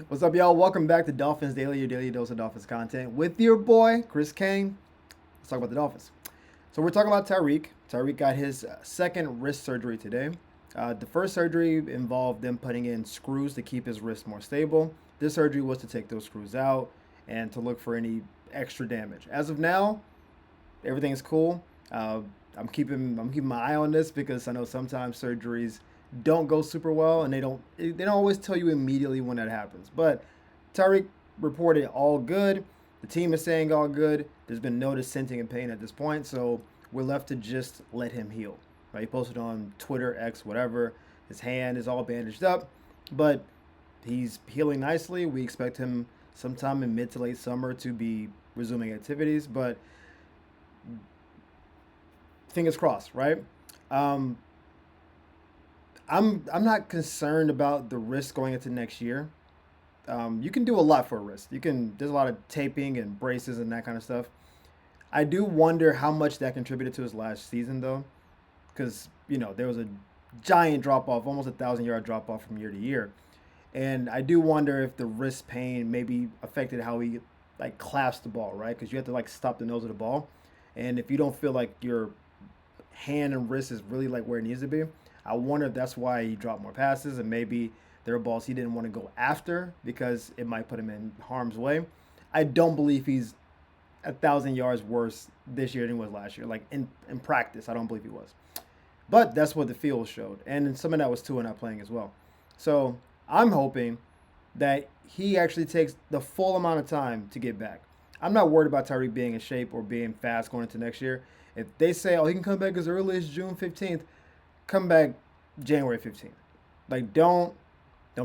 What's up, y'all? Welcome back to Dolphins Daily, your daily dose of Dolphins content with your boy, Chris Kane. Let's talk about the Dolphins. So, we're talking about Tyreek. Tyreek got his second wrist surgery today. The first surgery involved them putting in screws to keep his wrist more stable. This surgery was to take those screws out and to look for any extra damage. As of now, everything's cool. I'm keeping my eye on this because I know sometimes surgeries don't go super well, and they don't always tell you immediately when that happens. But Tyreek reported all good. The team is saying all good. There's been no dissenting in pain at this point, so we're left to just let him heal. Right? He posted on Twitter, X, whatever. His hand is all bandaged up, but he's healing nicely. We expect him sometime in mid to late summer to be resuming activities, but fingers crossed, right? Um, I'm not concerned about the risk going into next year. You can do a lot for a wrist. There's a lot of taping and braces and that kind of stuff. I do wonder how much that contributed to his last season though, because there was a giant drop off, almost 1,000 yard drop off from year to year, and I do wonder if the wrist pain maybe affected how he like clasps the ball, right? Because you have to like stop the nose of the ball, and if you don't feel like your hand and wrist is really like where it needs to be. I wonder if that's why he dropped more passes, and maybe there are balls he didn't want to go after because it might put him in harm's way. I don't believe he's 1,000 yards worse this year than he was last year. Like in practice, I don't believe he was. But that's what the field showed, and some of that was Tua not playing as well. So I'm hoping that he actually takes the full amount of time to get back. I'm not worried about Tyreek being in shape or being fast going into next year. If they say, oh, he can come back as early as June 15th, come back January 15th. Like, don't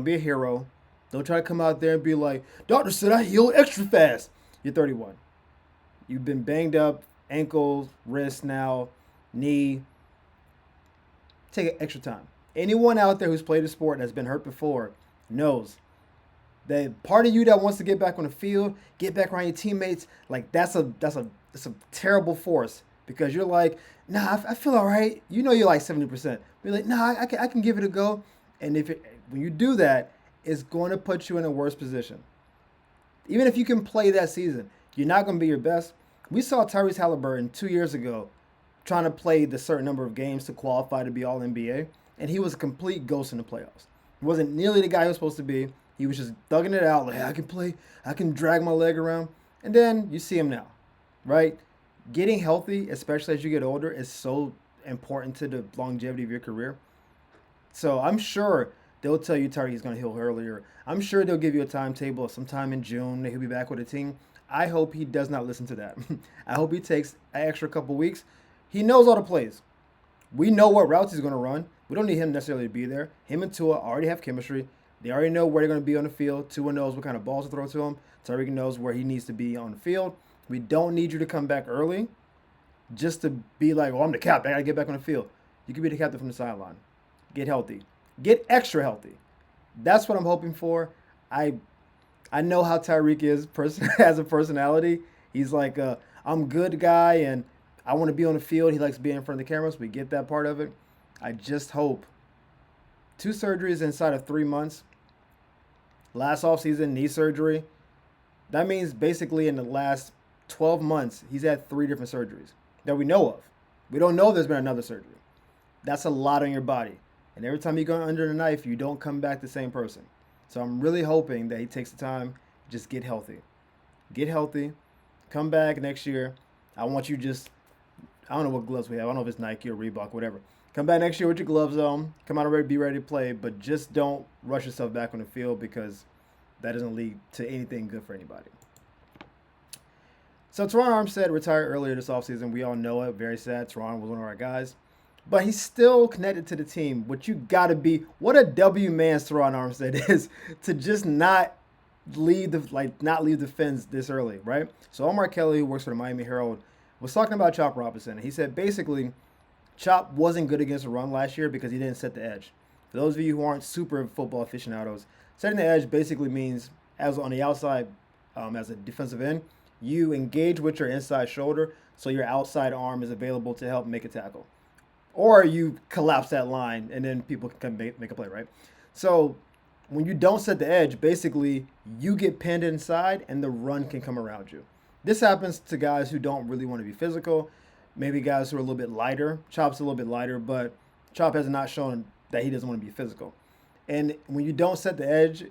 be a hero. Don't try to come out there and be like, doctor said I heal extra fast. You're 31. You've been banged up, ankle, wrist now, knee. Take extra time. Anyone out there who's played a sport and has been hurt before knows that part of you that wants to get back on the field, get back around your teammates, like that's a terrible force because you're like, nah, I feel all right. You're like 70%. You're like, nah, I can give it a go. And when you do that, it's going to put you in a worse position. Even if you can play that season, you're not going to be your best. We saw Tyrese Halliburton 2 years ago trying to play the certain number of games to qualify to be All NBA, and he was a complete ghost in the playoffs. He wasn't nearly the guy he was supposed to be. He was just thugging it out, like, hey, I can play, I can drag my leg around. And then you see him now, right? Getting healthy, especially as you get older, is so important to the longevity of your career. So I'm sure they'll tell you Tyreek is going to heal earlier. I'm sure they'll give you a timetable sometime in June that he'll be back with the team. I hope he does not listen to that. I hope he takes an extra couple weeks. He knows all the plays. We know what routes he's going to run. We don't need him necessarily to be there. Him and Tua already have chemistry. They already know where they're going to be on the field. Tua knows what kind of balls to throw to him. Tyreek knows where he needs to be on the field. We don't need you to come back early just to be like, oh, I'm the captain. I got to get back on the field. You can be the captain from the sideline. Get healthy. Get extra healthy. That's what I'm hoping for. I I know how Tyreek is as a personality. He's like a I'm good guy and I want to be on the field. He likes being in front of the cameras. We get that part of it. I just hope two surgeries inside of 3 months. Last offseason, knee surgery. That means basically in the last 12 months, he's had three different surgeries that we know of. We don't know if there's been another surgery. That's a lot on your body. And every time you go under the knife, you don't come back the same person. So I'm really hoping that he takes the time, just get healthy. Get healthy. Come back next year. I want you just, I don't know what gloves we have. I don't know if it's Nike or Reebok, whatever. Come back next year with your gloves on. Come out already, be ready to play, but just don't rush yourself back on the field because that doesn't lead to anything good for anybody. So Teron Armstead retired earlier this offseason. We all know it. Very sad. Teron was one of our guys. But he's still connected to the team, which you gotta be. What a W man's Teron Armstead is to just not leave the fence this early, right? So Omar Kelly, who works for the Miami Herald, was talking about Chop Robinson. He said basically Chop wasn't good against the run last year because he didn't set the edge. For those of you who aren't super football aficionados, setting the edge basically means as on the outside, as a defensive end, you engage with your inside shoulder so your outside arm is available to help make a tackle. Or you collapse that line and then people can make a play, right? So when you don't set the edge, basically you get pinned inside and the run can come around you. This happens to guys who don't really want to be physical, maybe guys who are a little bit lighter. Chop's a little bit lighter, but Chop has not shown that he doesn't want to be physical. And when you don't set the edge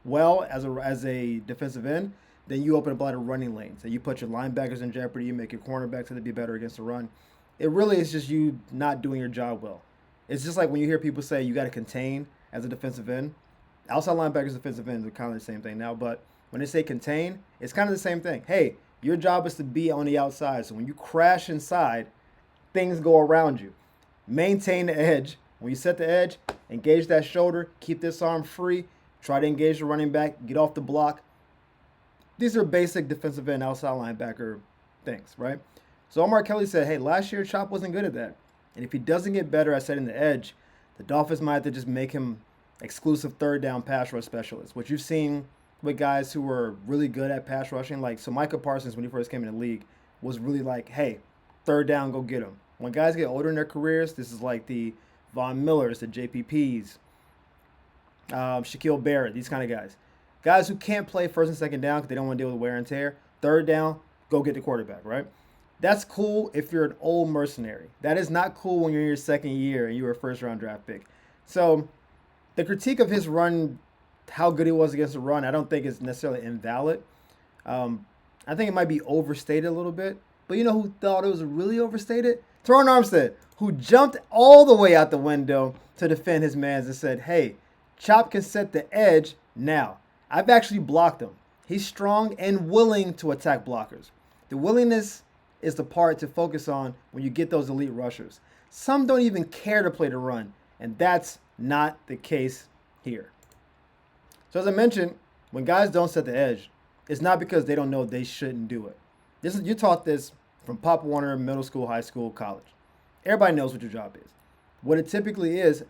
well as a defensive end, then you open up a lot of running lanes. And you put your linebackers in jeopardy. You make your cornerbacks have to be better against the run. It really is just you not doing your job well. It's just like when you hear people say you got to contain as a defensive end. Outside linebackers, defensive ends are kind of the same thing now. But when they say contain, it's kind of the same thing. Hey, your job is to be on the outside. So when you crash inside, things go around you. Maintain the edge. When you set the edge, engage that shoulder, keep this arm free, try to engage the running back, get off the block. These are basic defensive end, outside linebacker things, right? So Omar Kelly said, hey, last year Chop wasn't good at that. And if he doesn't get better at setting the edge, the Dolphins might have to just make him exclusive third down pass rush specialist, which you've seen with guys who were really good at pass rushing. Like, so Micah Parsons, when he first came in the league, was really like, hey, third down, go get him. When guys get older in their careers, this is like the Von Millers, the JPPs, Shaquille Barrett, these kind of guys. Guys who can't play first and second down because they don't want to deal with wear and tear. Third down, go get the quarterback, right? That's cool if you're an old mercenary. That is not cool when you're in your second year and you were a first-round draft pick. So the critique of his run, how good he was against the run, I don't think is necessarily invalid. I think it might be overstated a little bit. But you know who thought it was really overstated? Teron Armstead, who jumped all the way out the window to defend his mans and said, hey, Chop can set the edge now. I've actually blocked him. He's strong and willing to attack blockers. The willingness is the part to focus on when you get those elite rushers. Some don't even care to play the run, and that's not the case here. So as I mentioned, when guys don't set the edge, it's not because they don't know they shouldn't do it. You're taught this from Pop Warner, middle school, high school, college. Everybody knows what your job is. What it typically is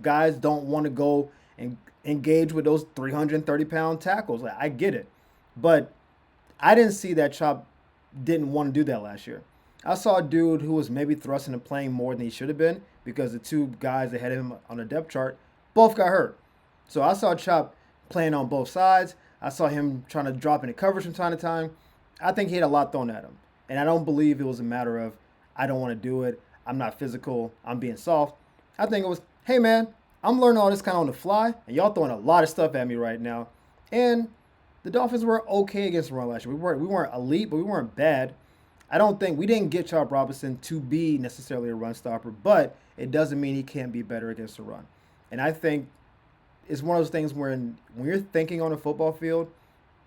guys don't want to go and engage with those 330-pound tackles. I get it. But I didn't see that Chop didn't want to do that last year. I saw a dude who was maybe thrusting and playing more than he should have been because the two guys ahead of him on the depth chart both got hurt. So I saw Chop playing on both sides. I saw him trying to drop into coverage from time to time. I think he had a lot thrown at him. And I don't believe it was a matter of, I don't want to do it, I'm not physical, I'm being soft. I think it was, hey man, I'm learning all this kind of on the fly, and y'all throwing a lot of stuff at me right now. And the Dolphins were okay against the run last year. We weren't elite, but we weren't bad. We didn't get Chop Robinson to be necessarily a run stopper, but it doesn't mean he can't be better against the run. And I think it's one of those things where when you're thinking on a football field,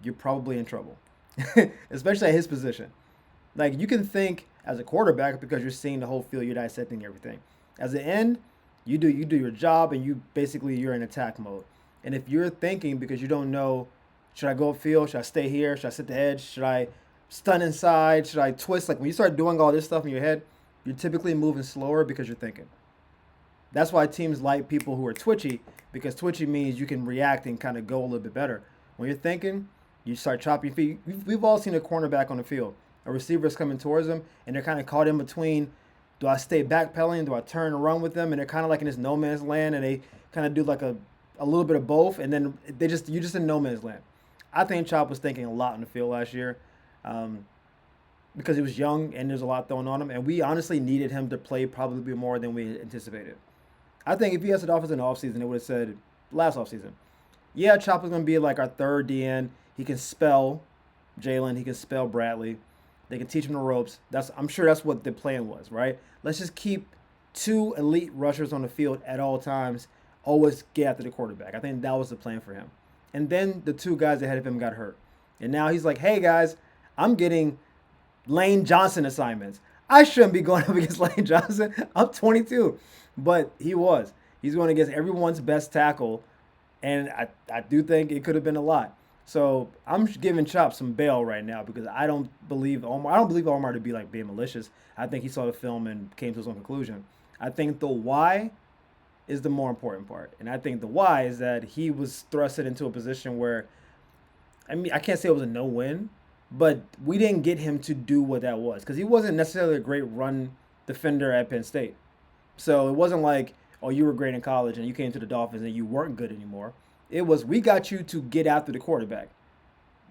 you're probably in trouble, especially at his position. Like, you can think as a quarterback because you're seeing the whole field, you're dissecting everything. As an end, you do your job, and you're in attack mode. And if you're thinking because you don't know, should I go upfield? Should I stay here? Should I set the edge? Should I stun inside? Should I twist? Like, when you start doing all this stuff in your head, you're typically moving slower because you're thinking. That's why teams like people who are twitchy, because twitchy means you can react and kind of go a little bit better. When you're thinking, you start chopping your feet. We've all seen a cornerback on the field. A receiver's coming towards them, and they're kind of caught in between. Do I stay backpedaling? Do I turn and run with them? And they're kind of like in this no man's land, and they kind of do like a little bit of both, and then you're just in no man's land. I think Chop was thinking a lot in the field last year because he was young and there's a lot thrown on him, and we honestly needed him to play probably more than we anticipated. I think if he has the Dolphins in the offseason, it would have said last offseason, yeah, Chop is going to be like our third DN. He can spell Jalen. He can spell Bradley. They can teach him the ropes. I'm sure that's what the plan was, right? Let's just keep two elite rushers on the field at all times. Always get after the quarterback. I think that was the plan for him. And then the two guys ahead of him got hurt. And now he's like, hey, guys, I'm getting Lane Johnson assignments. I shouldn't be going up against Lane Johnson. I'm 22. But he was. He's going against everyone's best tackle. And I do think it could have been a lot. So I'm giving Chop some bail right now because I don't believe Omar to be like being malicious. I think he saw the film and came to his own conclusion. I think the why is the more important part. And I think the why is that he was thrusted into a position where, I mean, I can't say it was a no-win, but we didn't get him to do what that was because he wasn't necessarily a great run defender at Penn State. So it wasn't like, oh, you were great in college and you came to the Dolphins and you weren't good anymore. It was, we got you to get after the quarterback.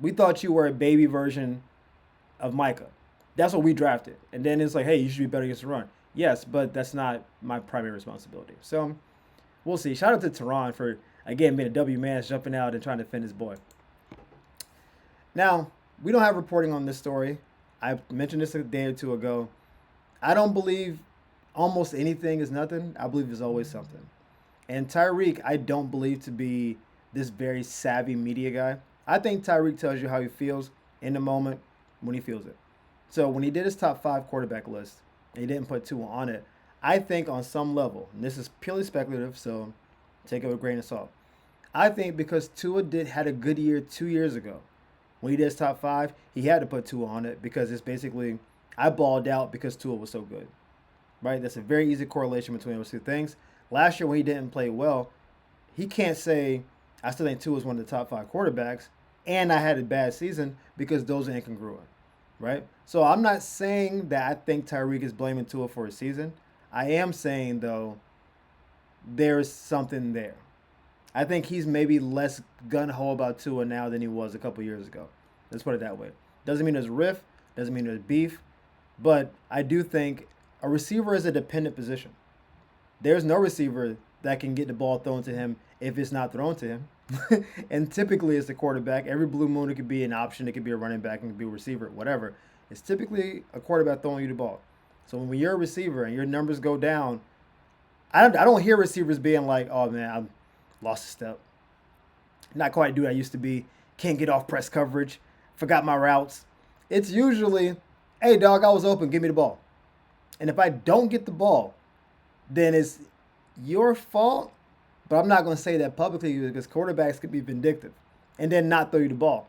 We thought you were a baby version of Micah. That's what we drafted. And then it's like, hey, you should be better against the run. Yes, but that's not my primary responsibility. So we'll see. Shout out to Tehran for, again, being a W man, jumping out and trying to defend his boy. Now, we don't have reporting on this story. I mentioned this a day or two ago. I don't believe almost anything is nothing. I believe there's always something. And Tyreek, I don't believe to be this very savvy media guy. I think Tyreek tells you how he feels in the moment when he feels it. So when he did his top 5 quarterback list, and he didn't put Tua on it, I think on some level, and this is purely speculative, so take it with a grain of salt. I think because Tua had a good year 2 years ago, when he did his top 5, he had to put Tua on it because it's basically, I balled out because Tua was so good. Right? That's a very easy correlation between those two things. Last year when he didn't play well, he can't say, I still think Tua is one of the top 5 quarterbacks, and I had a bad season because those are incongruent. Right? So I'm not saying that I think Tyreek is blaming Tua for his season. I am saying, though, there's something there. I think he's maybe less gun-ho about Tua now than he was a couple years ago. Let's put it that way. Doesn't mean there's riff, doesn't mean there's beef, but I do think a receiver is a dependent position. There's no receiver that can get the ball thrown to him if it's not thrown to him. And typically it's the quarterback. Every blue moon, it could be an option. It could be a running back. It could be a receiver, whatever. It's typically a quarterback throwing you the ball. So when you're a receiver and your numbers go down, I don't hear receivers being like, oh, man, I lost a step. Not quite dude I used to be. Can't get off press coverage. Forgot my routes. It's usually, hey, dog, I was open. Give me the ball. And if I don't get the ball, then it's your fault. But I'm not going to say that publicly because quarterbacks can be vindictive and then not throw you the ball.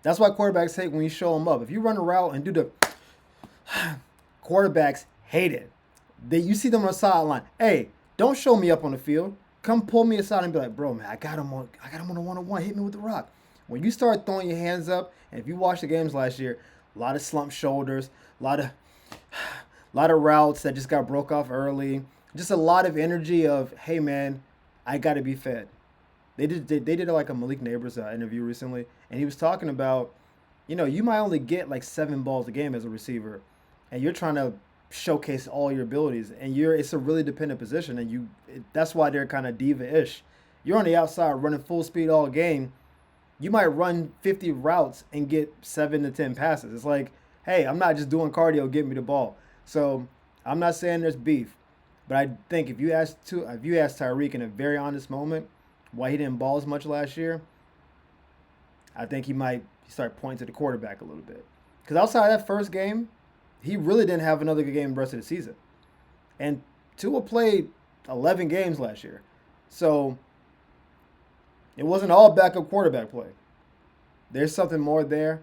That's why quarterbacks hate when you show them up. If you run a route and do the quarterbacks hate it. You see them on the sideline. Hey, don't show me up on the field. Come pull me aside and be like, bro, man, I got him on a one-on-one. Hit me with the rock. When you start throwing your hands up, and if you watch the games last year, a lot of slumped shoulders, a lot of routes that just got broke off early. Just a lot of energy of, hey, man, I got to be fed. They did like a Malik Neighbors interview recently, and he was talking about, you might only get like 7 balls a game as a receiver, and you're trying to showcase all your abilities, and it's a really dependent position, and that's why they're kind of diva-ish. You're on the outside running full speed all game. You might run 50 routes and get 7 to 10 passes. It's like, hey, I'm not just doing cardio, get me the ball. So I'm not saying there's beef, but I think if you ask Tyreek in a very honest moment why he didn't ball as much last year, I think he might start pointing to the quarterback a little bit. Because outside of that first game, he really didn't have another good game the rest of the season. And Tua played 11 games last year. So it wasn't all backup quarterback play. There's something more there.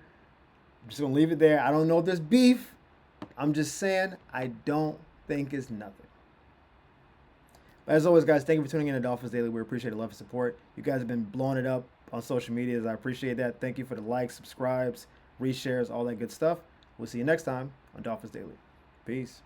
I'm just going to leave it there. I don't know if there's beef. I'm just saying I don't think it's nothing. But as always, guys, thank you for tuning in to Dolphins Daily. We appreciate the love and support. You guys have been blowing it up on social media. I appreciate that. Thank you for the likes, subscribes, reshares, all that good stuff. We'll see you next time on Dolphins Daily. Peace.